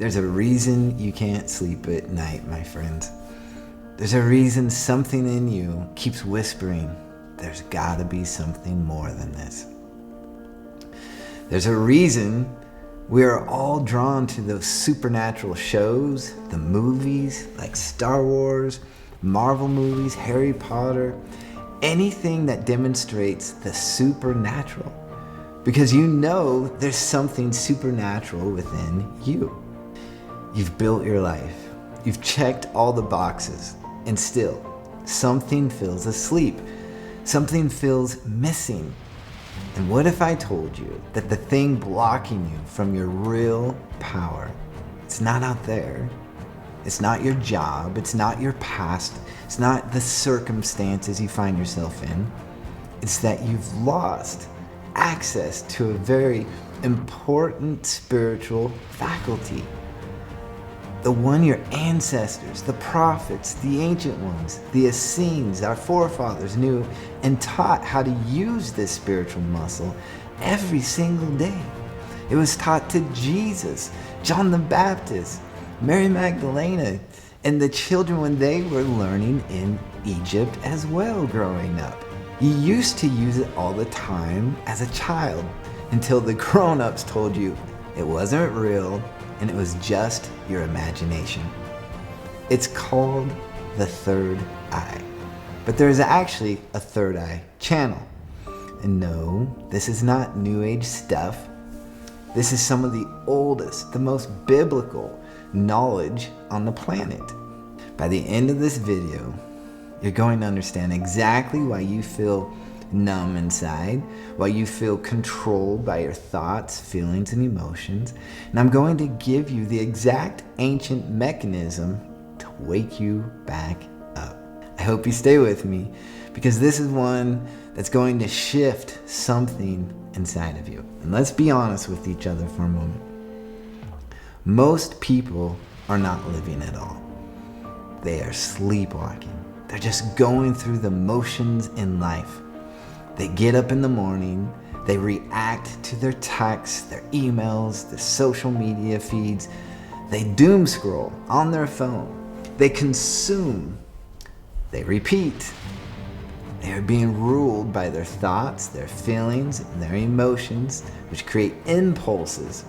There's a reason you can't sleep at night, my friends. There's a reason something in you keeps whispering, there's gotta be something more than this. There's a reason we are all drawn to those supernatural shows, the movies like Star Wars, Marvel movies, Harry Potter, anything that demonstrates the supernatural. Because you know there's something supernatural within you. You've built your life. You've checked all the boxes. And still, something feels asleep. Something feels missing. And what if I told you that the thing blocking you from your real power, it's not out there. It's not your job. It's not your past. It's not the circumstances you find yourself in. It's that you've lost access to a very important spiritual faculty. The one your ancestors, the prophets, the ancient ones, the Essenes, our forefathers knew and taught how to use this spiritual muscle every single day. It was taught to Jesus, John the Baptist, Mary Magdalena, and the children when they were learning in Egypt as well growing up. You used to use it all the time as a child until the grown-ups told you it wasn't real and it was just your imagination. It's called the third eye. But there is actually a third eye channel. And no, this is not New Age stuff. This is some of the oldest, the most biblical knowledge on the planet. By the end of this video, you're going to understand exactly why you feel numb inside, why you feel controlled by your thoughts, feelings, and emotions. And I'm going to give you the exact ancient mechanism to wake you back up. I hope you stay with me because this is one that's going to shift something inside of you. And let's be honest with each other for a moment. Most people are not living at all. They are sleepwalking. They're just going through the motions in life. They get up in the morning, they react to their texts, their emails, their social media feeds. They doom scroll on their phone. They consume. They repeat. They are being ruled by their thoughts, their feelings, and their emotions, which create impulses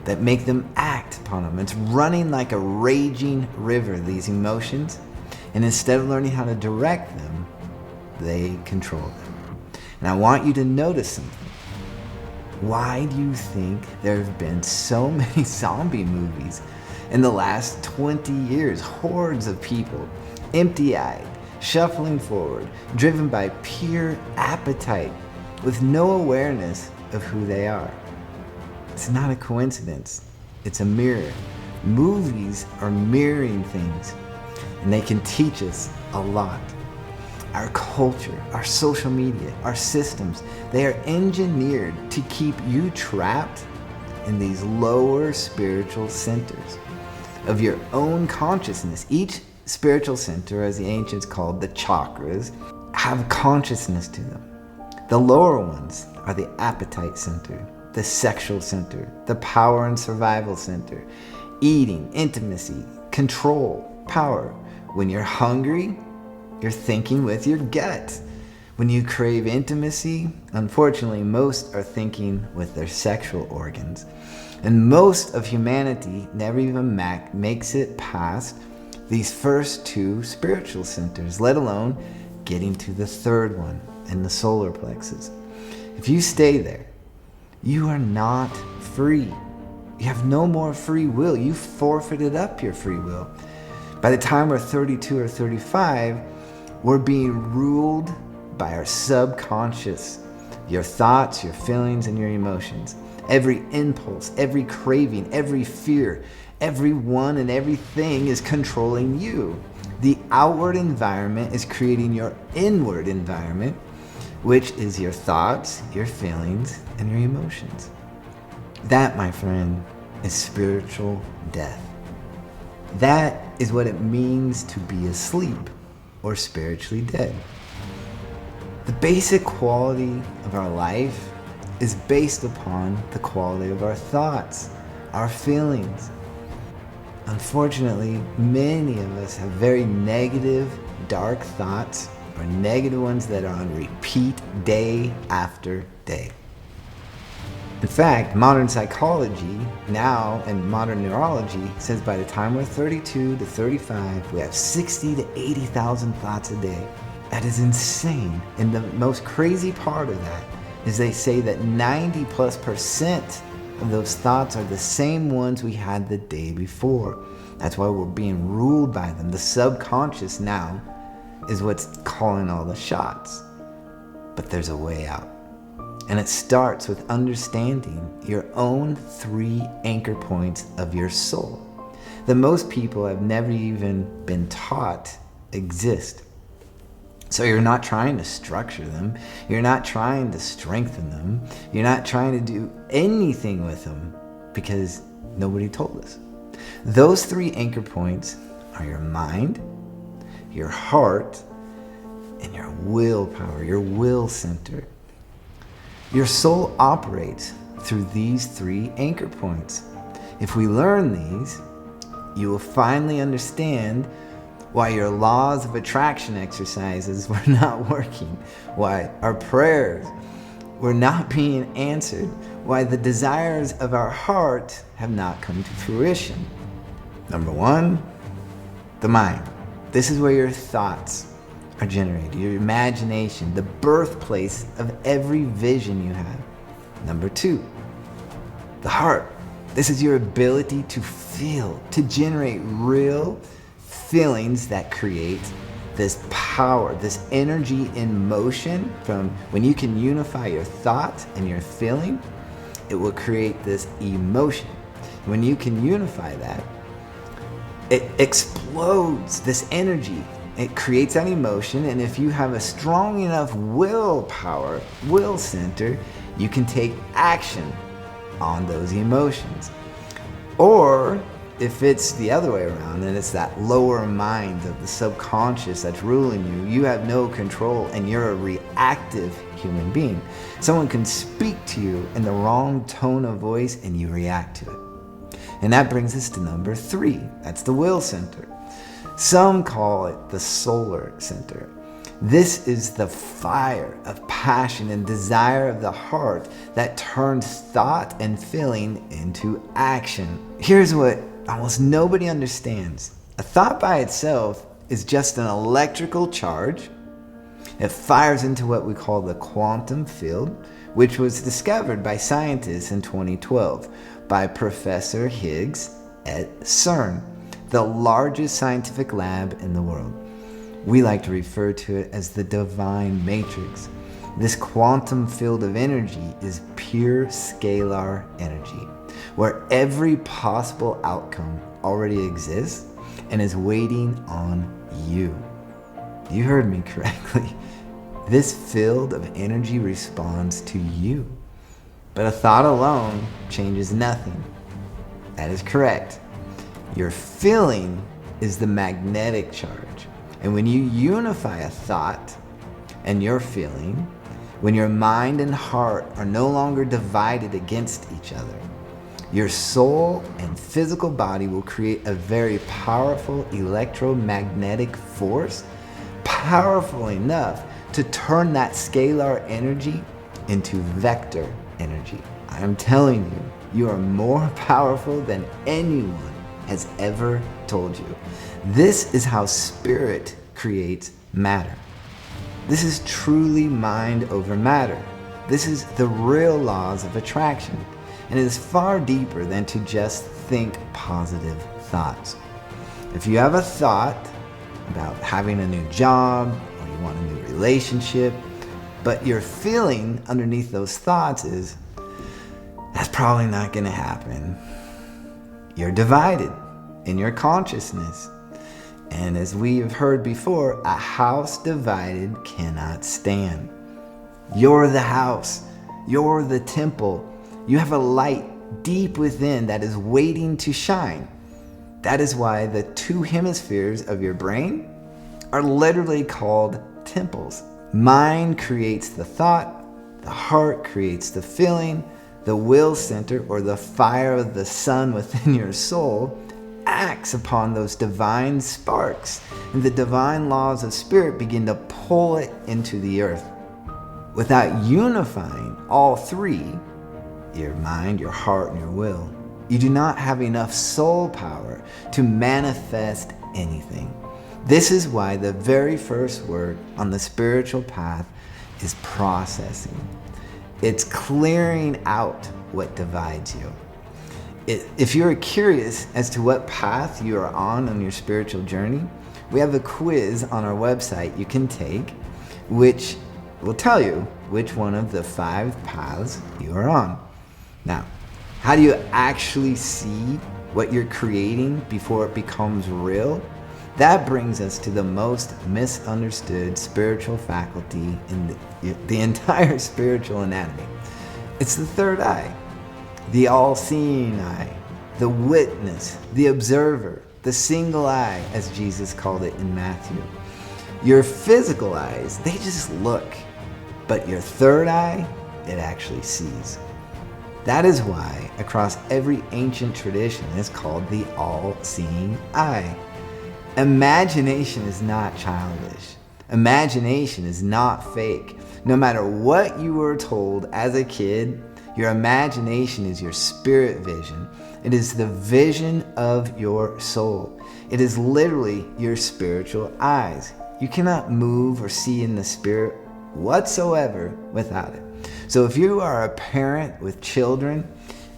that make them act upon them. It's running like a raging river, these emotions. And instead of learning how to direct them, they control them. And I want you to notice something. Why do you think there have been so many zombie movies in the last 20 years? Hordes of people, empty-eyed, shuffling forward, driven by pure appetite, with no awareness of who they are. It's not a coincidence. It's a mirror. Movies are mirroring things, and they can teach us a lot. Our culture, our social media, our systems, they are engineered to keep you trapped in these lower spiritual centers of your own consciousness. Each spiritual center, as the ancients called the chakras, have consciousness to them. The lower ones are the appetite center, the sexual center, the power and survival center, eating, intimacy, control, power. When you're hungry, you're thinking with your gut. When you crave intimacy, unfortunately, most are thinking with their sexual organs. And most of humanity never even makes it past these first two spiritual centers, let alone getting to the third one in the solar plexus. If you stay there, you are not free. You have no more free will. You forfeited up your free will. By the time we're 32 or 35, we're being ruled by our subconscious, your thoughts, your feelings, and your emotions. Every impulse, every craving, every fear, everyone and everything is controlling you. The outward environment is creating your inward environment, which is your thoughts, your feelings, and your emotions. That, my friend, is spiritual death. That is what it means to be asleep or spiritually dead. The basic quality of our life is based upon the quality of our thoughts, our feelings, Unfortunately, many of us have very negative, dark thoughts, or negative ones that are on repeat day after day. In fact, modern psychology now and modern neurology says by the time we're 32 to 35, we have 60 to 80,000 thoughts a day. That is insane. And the most crazy part of that is they say that 90+% of those thoughts are the same ones we had the day before. That's why we're being ruled by them. The subconscious now is what's calling all the shots. But there's a way out. And it starts with understanding your own 3 anchor points of your soul that most people have never even been taught exist. So you're not trying to structure them. You're not trying to strengthen them. You're not trying to do anything with them because nobody told us. Those 3 anchor points are your mind, your heart, and your willpower, your will center. Your soul operates through these 3 anchor points. If we learn these, you will finally understand why your laws of attraction exercises were not working, why our prayers were not being answered, why the desires of our heart have not come to fruition. Number 1, the mind. This is where your thoughts are generated, your imagination, the birthplace of every vision you have. Number 2, the heart. This is your ability to feel, to generate real feelings that create this power, this energy in motion. From when you can unify your thought and your feeling, it will create this emotion. When you can unify that, it explodes this energy. It creates that emotion, and if you have a strong enough willpower, will center, you can take action on those emotions. Or if it's the other way around, and it's that lower mind of the subconscious that's ruling you, you have no control and you're a reactive human being. Someone can speak to you in the wrong tone of voice and you react to it. And that brings us to number 3. That's the will center. Some call it the solar center. This is the fire of passion and desire of the heart that turns thought and feeling into action. Here's what almost nobody understands. A thought by itself is just an electrical charge. It fires into what we call the quantum field, which was discovered by scientists in 2012 by Professor Higgs at CERN, the largest scientific lab in the world. We like to refer to it as the divine matrix. This quantum field of energy is pure scalar energy, where every possible outcome already exists and is waiting on you. You heard me correctly. This field of energy responds to you. But a thought alone changes nothing. That is correct. Your feeling is the magnetic charge. And when you unify a thought and your feeling, when your mind and heart are no longer divided against each other, your soul and physical body will create a very powerful electromagnetic force, powerful enough to turn that scalar energy into vector energy. I am telling you, you are more powerful than anyone has ever told you. This is how spirit creates matter. This is truly mind over matter. This is the real laws of attraction. And it is far deeper than to just think positive thoughts. If you have a thought about having a new job or you want a new relationship, but your feeling underneath those thoughts is, that's probably not going to happen. You're divided in your consciousness. And as we have heard before, a house divided cannot stand. You're the house. You're the temple. You have a light deep within that is waiting to shine. That is why the 2 hemispheres of your brain are literally called temples. Mind creates the thought, the heart creates the feeling, the will center, or the fire of the sun within your soul, acts upon those divine sparks, and the divine laws of spirit begin to pull it into the earth. Without unifying all three, your mind, your heart, and your will, you do not have enough soul power to manifest anything. This is why the very first work on the spiritual path is processing. It's clearing out what divides you. If you're curious as to what path you are on your spiritual journey, we have a quiz on our website you can take, which will tell you which one of the 5 paths you are on. Now, how do you actually see what you're creating before it becomes real? That brings us to the most misunderstood spiritual faculty in the entire spiritual anatomy. It's the third eye, the all-seeing eye, the witness, the observer, the single eye, as Jesus called it in Matthew. Your physical eyes, they just look, but your third eye, it actually sees. That is why across every ancient tradition it's called the all-seeing eye. Imagination is not childish. Imagination is not fake. No matter what you were told as a kid, your imagination is your spirit vision. It is the vision of your soul. It is literally your spiritual eyes. You cannot move or see in the spirit whatsoever without it. So if you are a parent with children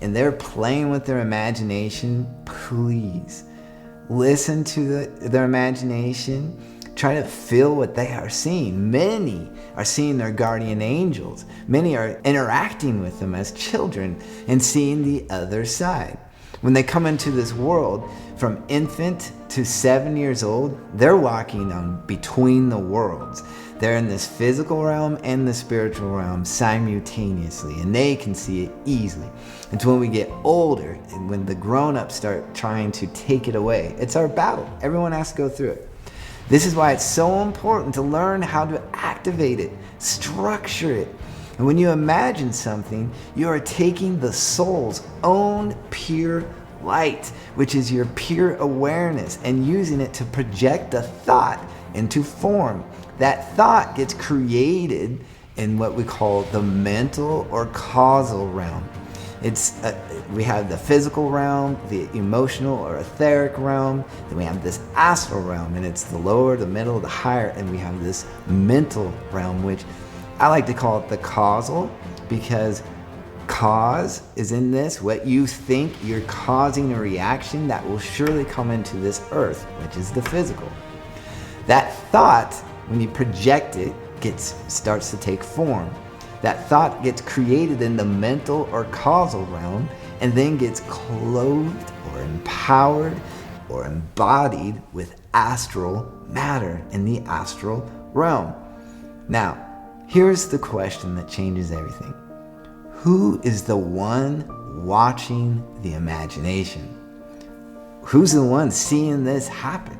and they're playing with their imagination, please listen to their imagination. Try to feel what they are seeing. Many are seeing their guardian angels. Many are interacting with them as children and seeing the other side. When they come into this world, from infant to 7 years old, they're walking on between the worlds. They're in this physical realm and the spiritual realm simultaneously, and they can see it easily. It's when we get older and when the grown-ups start trying to take it away. It's our battle. Everyone has to go through it. This is why it's so important to learn how to activate it, structure it. And when you imagine something, you are taking the soul's own pure light, which is your pure awareness, and using it to project a thought into form. That thought gets created in what we call the mental or causal realm. We have the physical realm, the emotional or etheric realm, then we have this astral realm, and it's the lower, the middle, the higher, and we have this mental realm, which I like to call it the causal, because cause is in this. What you think, you're causing a reaction that will surely come into this earth, which is the physical. That thought, when you project it, starts to take form. That thought gets created in the mental or causal realm and then gets clothed or empowered or embodied with astral matter in the astral realm. Now, here's the question that changes everything. Who is the one watching the imagination? Who's the one seeing this happen?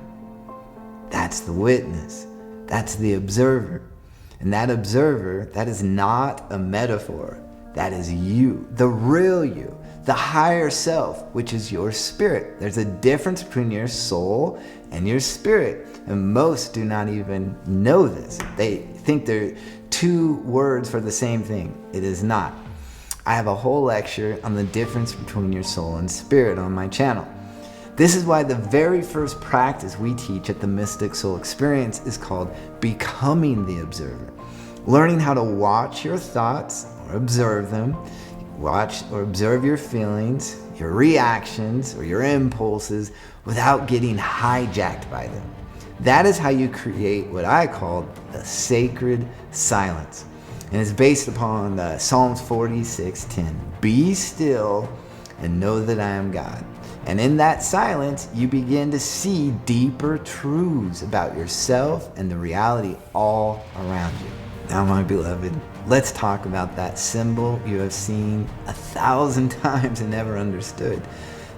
That's the witness. That's the observer. And that observer, that is not a metaphor. That is you, the real you, the higher self, which is your spirit. There's a difference between your soul and your spirit. And most do not even know this. They think they're 2 words for the same thing. It is not. I have a whole lecture on the difference between your soul and spirit on my channel. This is why the very first practice we teach at the Mystic Soul Experience is called becoming the observer. Learning how to watch your thoughts or observe them, watch or observe your feelings, your reactions or your impulses without getting hijacked by them. That is how you create what I call the sacred silence. And it's based upon Psalms 46:10. Be still and know that I am God. And in that silence, you begin to see deeper truths about yourself and the reality all around you. Now, my beloved, let's talk about that symbol you have seen 1,000 times and never understood.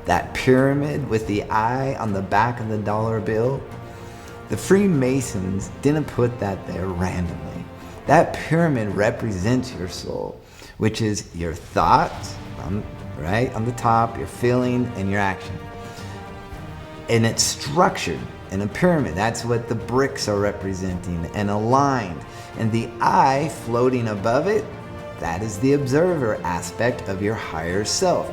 That pyramid with the eye on the back of the dollar bill. The Freemasons didn't put that there randomly. That pyramid represents your soul, which is your thoughts, right on the top, your feeling and your action. and it's structured in a pyramid. That's what the bricks are representing, and aligned. And the I floating above it, that is the observer aspect of your higher self.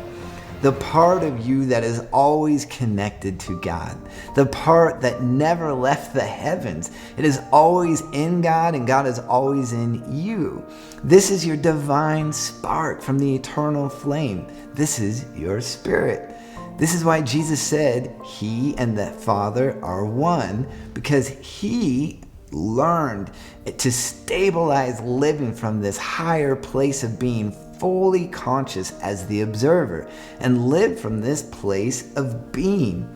The part of you that is always connected to God. The part that never left the heavens. It is always in God, and God is always in you. This is your divine spark from the eternal flame. This is your spirit. This is why Jesus said he and the Father are one, because he learned to stabilize living from this higher place of being fully conscious as the observer, and live from this place of being.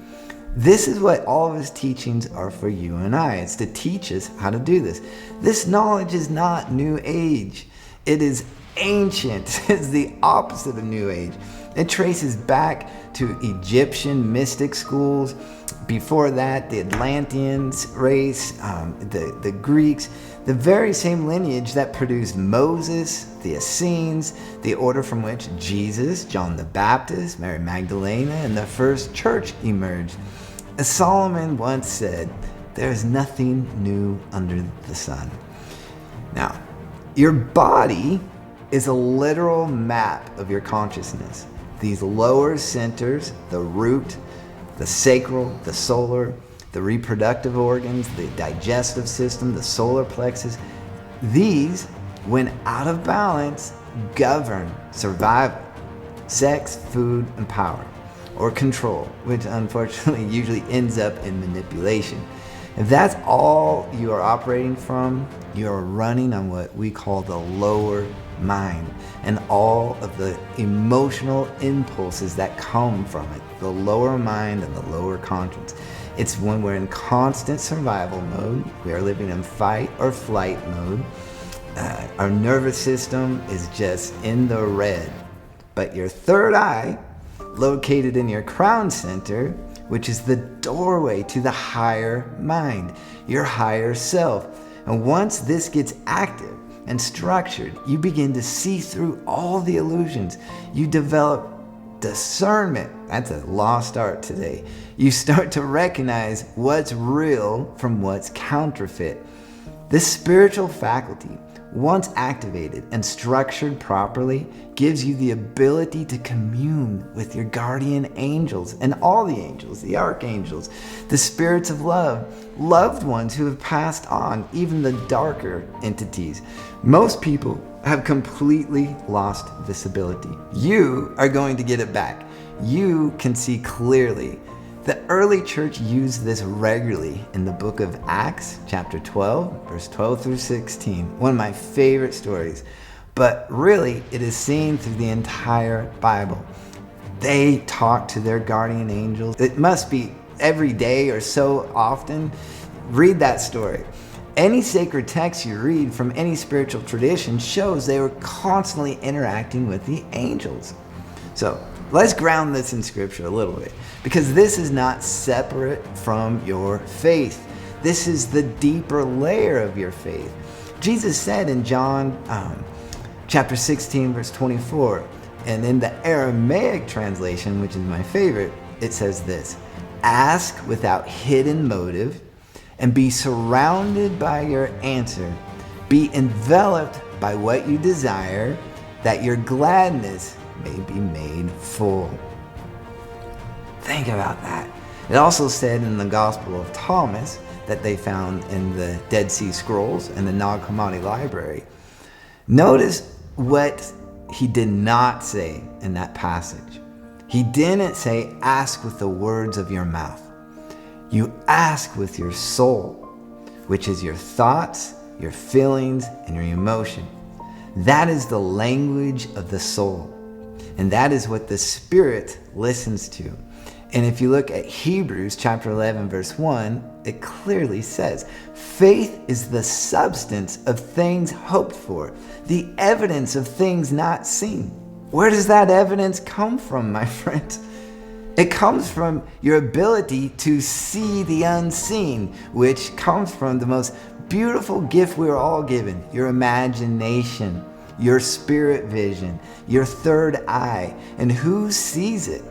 This is what all of his teachings are for you and I. It's to teach us how to do this. This knowledge is not New Age. It is ancient. It's the opposite of New Age. It traces back to Egyptian mystic schools. Before that, the Atlanteans race, the Greeks, the very same lineage that produced Moses, the Essenes, the order from which Jesus, John the Baptist, Mary Magdalene, and the first church emerged. As Solomon once said, there is nothing new under the sun. Now, your body is a literal map of your consciousness. These lower centers, the root, the sacral, the solar, the reproductive organs, the digestive system, the solar plexus, these, when out of balance, govern survival, sex, food, and power, or control, which unfortunately usually ends up in manipulation. If that's all you are operating from, you are running on what we call the lower mind, and all of the emotional impulses that come from it, the lower mind and the lower conscience. It's when we're in constant survival mode, we are living in fight or flight mode. Our nervous system is just in the red. But your third eye, located in your crown center, which is the doorway to the higher mind, your higher self. And once this gets active and structured, you begin to see through all the illusions. You develop discernment. That's a lost art today. You start to recognize what's real from what's counterfeit. This spiritual faculty, once activated and structured properly, gives you the ability to commune with your guardian angels and all the angels, the archangels, the spirits of love, loved ones who have passed on, even the darker entities. Most people have completely lost this ability. You are going to get it back. You can see clearly. The early church used this regularly in the book of Acts, chapter 12, verse 12 through 16. One of my favorite stories. But really, it is seen through the entire Bible. They talk to their guardian angels. It must be every day or so often. Read that story. Any sacred text you read from any spiritual tradition shows they were constantly interacting with the angels. So let's ground this in scripture a little bit, because this is not separate from your faith. This is the deeper layer of your faith. Jesus said in John chapter 16, verse 24, and in the Aramaic translation, which is my favorite, it says this: ask without hidden motive, and be surrounded by your answer. Be enveloped by what you desire, that your gladness may be made full. Think about that. It also said in the Gospel of Thomas that they found in the Dead Sea Scrolls and the Nag Hammadi Library. Notice what he did not say in that passage. He didn't say, ask with the words of your mouth. You ask with your soul, which is your thoughts, your feelings, and your emotion. That is the language of the soul. And that is what the Spirit listens to. And if you look at Hebrews chapter 11, verse 1, it clearly says, faith is the substance of things hoped for, the evidence of things not seen. Where does that evidence come from, my friend? It comes from your ability to see the unseen, which comes from the most beautiful gift we're all given, your imagination, your spirit vision, your third eye. And who sees it?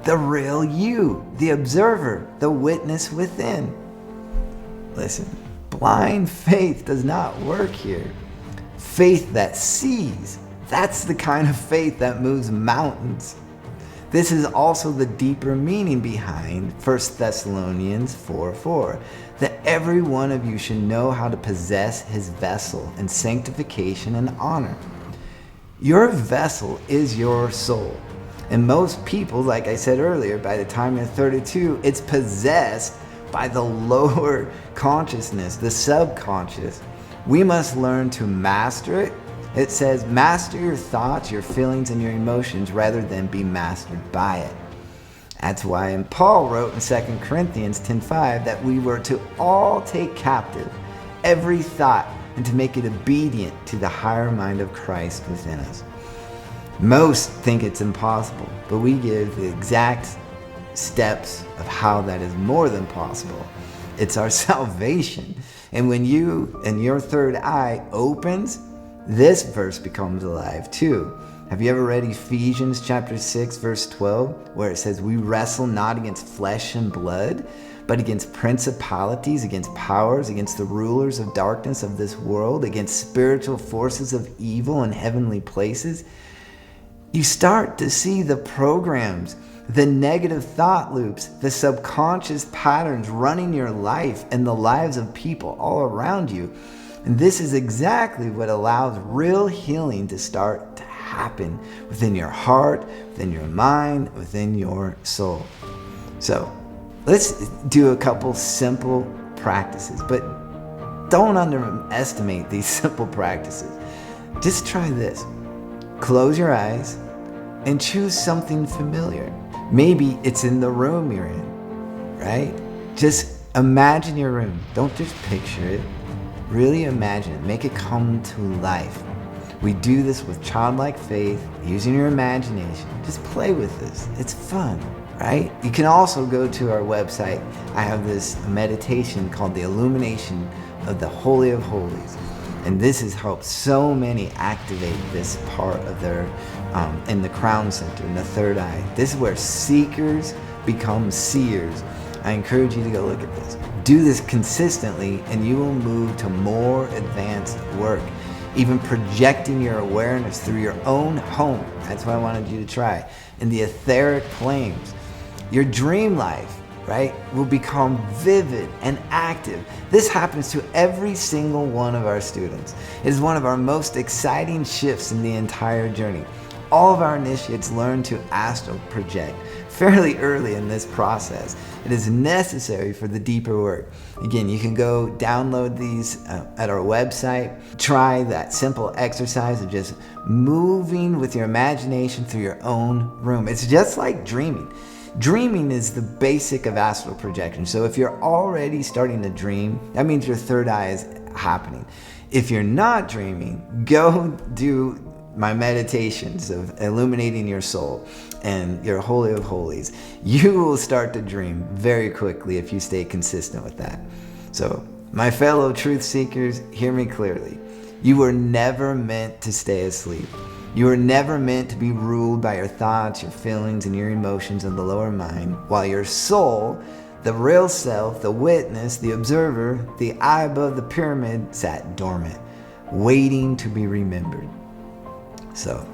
the real you, the observer, the witness within. Listen, blind faith does not work here. Faith that sees, that's the kind of faith that moves mountains. This is also the deeper meaning behind 1 Thessalonians 4:4, that every one of you should know how to possess his vessel in sanctification and honor. Your vessel is your soul. And most people, like I said earlier, by the time you're 32, it's possessed by the lower consciousness, the subconscious. We must learn to master it. It says, master your thoughts, your feelings, and your emotions rather than be mastered by it. That's why Paul wrote in 2 Corinthians 10:5 that we were to all take captive every thought and to make it obedient to the higher mind of Christ within us. Most think it's impossible, but we give the exact steps of how that is more than possible. It's our salvation. And when you and your third eye opens, this verse becomes alive too. Have you ever read Ephesians chapter 6 verse 12, where it says, we wrestle not against flesh and blood, but against principalities, against powers, against the rulers of darkness of this world, against spiritual forces of evil in heavenly places? You start to see the programs, the negative thought loops, the subconscious patterns running your life and the lives of people all around you. And this is exactly what allows real healing to start to happen within your heart, within your mind, within your soul. So let's do a couple simple practices, but don't underestimate these simple practices. Just try this. Close your eyes and choose something familiar. Maybe it's in the room you're in, right? Just imagine your room. Don't just picture it. Really imagine it. Make it come to life. We do this with childlike faith, using your imagination. Just play with this. It's fun, right? You can also go to our website. I have this meditation called the Illumination of the Holy of Holies. And this has helped so many activate this part of their, in the crown center, in the third eye. This is where seekers become seers. I encourage you to go look at this. Do this consistently and you will move to more advanced work, even projecting your awareness through your own home. That's what I wanted you to try. In the etheric planes, your dream life, right, will become vivid and active. This happens to every single one of our students. It is one of our most exciting shifts in the entire journey. All of our initiates learn to astral project fairly early in this process. It is necessary for the deeper work. Again, you can go download these at our website. Try that simple exercise of just moving with your imagination through your own room. It's just like dreaming. Dreaming is the basic of astral projection. So if you're already starting to dream, that means your third eye is happening. If you're not dreaming, go do my meditations of illuminating your soul and your Holy of Holies. You will start to dream very quickly if you stay consistent with that. So, my fellow truth seekers, hear me clearly. You were never meant to stay asleep. You were never meant to be ruled by your thoughts, your feelings, and your emotions of the lower mind, while your soul, the real self, the witness, the observer, the eye above the pyramid, sat dormant, waiting to be remembered. So,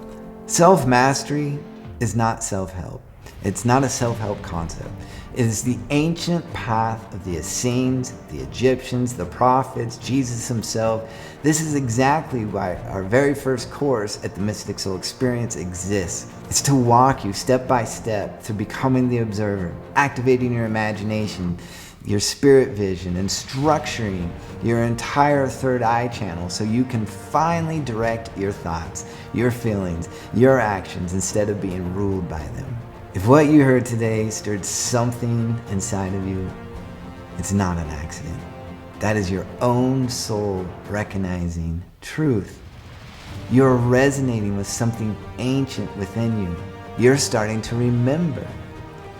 self-mastery is not self-help. It's not a self-help concept. It is the ancient path of the Essenes, the Egyptians, the prophets, Jesus himself. This is exactly why our very first course at the Mystic Soul Experience exists. It's to walk you step by step through becoming the observer, activating your imagination, your spirit vision, and structuring your entire third eye channel so you can finally direct your thoughts, your feelings, your actions instead of being ruled by them. If what you heard today stirred something inside of you, it's not an accident. That is your own soul recognizing truth. You're resonating with something ancient within you. You're starting to remember.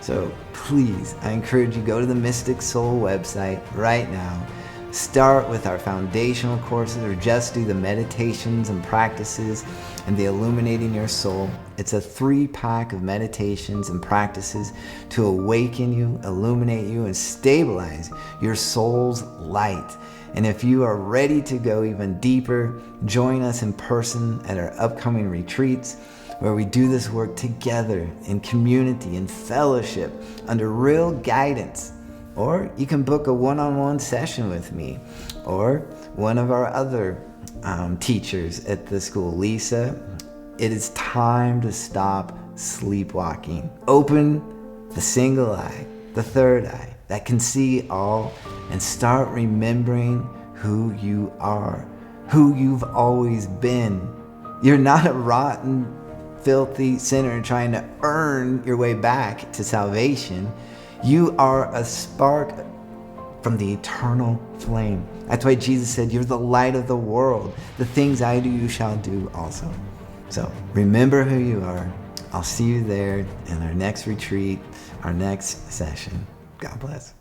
So please, I encourage you, go to the Mystic Soul website right now. Start with our foundational courses or just do the meditations and practices and the illuminating your soul. It's a 3-pack of meditations and practices to awaken you, illuminate you, and stabilize your soul's light. And if you are ready to go even deeper, join us in person at our upcoming retreats, where we do this work together in community and fellowship under real guidance. Or you can book a one-on-one session with me or one of our other teachers at the school, Lisa. It is time to stop sleepwalking. Open the single eye, the third eye that can see all, and start remembering who you are, who you've always been. You're not a rotten, filthy sinner trying to earn your way back to salvation. You are a spark from the eternal flame. That's why Jesus said, you're the light of the world. The things I do, you shall do also. So remember who you are. I'll see you there in our next retreat, our next session. God bless.